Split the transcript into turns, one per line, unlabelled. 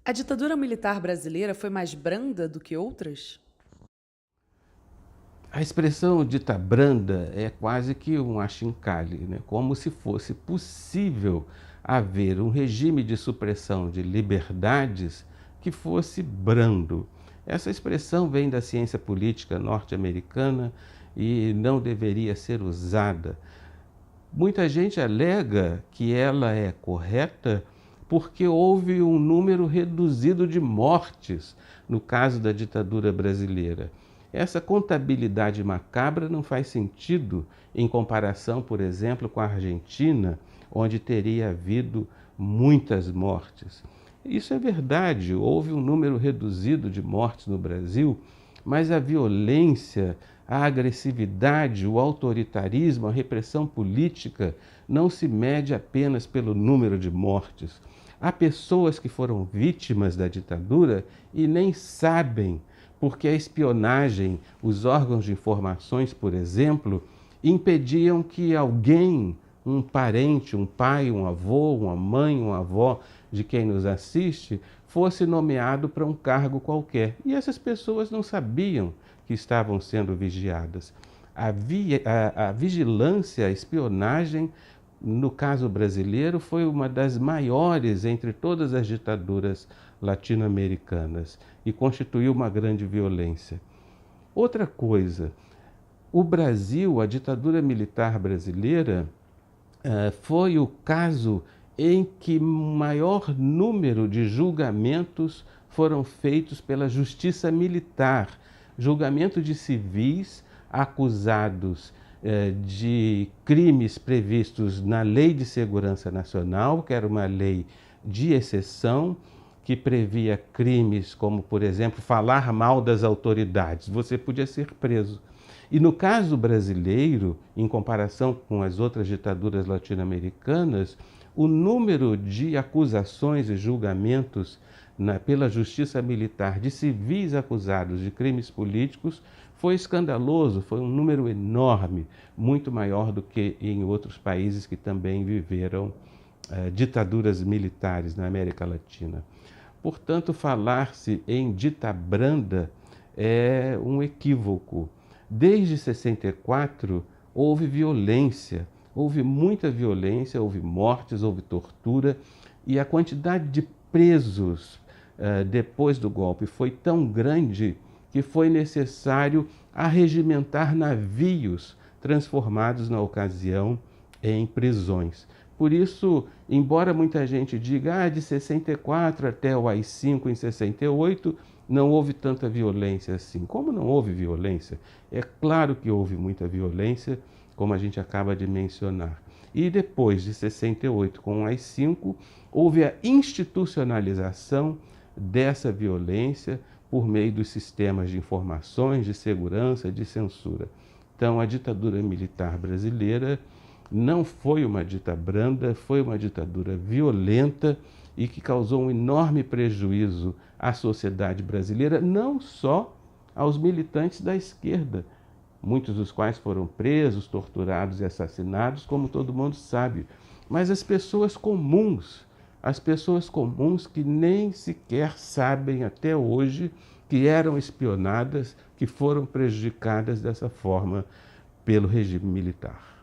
A ditadura militar brasileira foi mais branda do que outras?
A expressão dita branda é quase que um achincalhe, né? Como se fosse possível haver um regime de supressão de liberdades que fosse brando. Essa expressão vem da ciência política norte-americana e não deveria ser usada. Muita gente alega que ela é correta porque houve um número reduzido de mortes no caso da ditadura brasileira. Essa contabilidade macabra não faz sentido em comparação, por exemplo, com a Argentina, onde teria havido muitas mortes. Isso é verdade, houve um número reduzido de mortes no Brasil, mas a violência, a agressividade, o autoritarismo, a repressão política não se mede apenas pelo número de mortes. Há pessoas que foram vítimas da ditadura e nem sabem, porque a espionagem, os órgãos de informações, por exemplo, impediam que alguém, um parente, um pai, um avô, uma mãe, uma avó de quem nos assiste, fosse nomeado para um cargo qualquer. E essas pessoas não sabiam que estavam sendo vigiadas. A vigilância, a espionagem, no caso brasileiro, foi uma das maiores entre todas as ditaduras latino-americanas e constituiu uma grande violência. Outra coisa, o Brasil, a ditadura militar brasileira, foi o caso em que maior número de julgamentos foram feitos pela justiça militar, julgamento de civis acusados de crimes previstos na Lei de Segurança Nacional, que era uma lei de exceção, que previa crimes como, por exemplo, falar mal das autoridades. Você podia ser preso. E no caso brasileiro, em comparação com as outras ditaduras latino-americanas, o número de acusações e julgamentos pela justiça militar de civis acusados de crimes políticos foi escandaloso, foi um número enorme, muito maior do que em outros países que também viveram ditaduras militares na América Latina. Portanto, falar-se em dita branda é um equívoco. Desde 64 houve violência, houve muita violência, houve mortes, houve tortura e a quantidade de presos depois do golpe foi tão grande que foi necessário arregimentar navios transformados na ocasião em prisões. Por isso, embora muita gente diga de 64 até o AI-5 em 68, não houve tanta violência assim. Como não houve violência? É claro que houve muita violência, como a gente acaba de mencionar. E depois de 68, com o AI-5, houve a institucionalização dessa violência por meio dos sistemas de informações, de segurança, de censura. Então, a ditadura militar brasileira não foi uma dita branda, foi uma ditadura violenta e que causou um enorme prejuízo à sociedade brasileira, não só aos militantes da esquerda, muitos dos quais foram presos, torturados e assassinados, como todo mundo sabe, mas as pessoas comuns que nem sequer sabem até hoje que eram espionadas, que foram prejudicadas dessa forma pelo regime militar.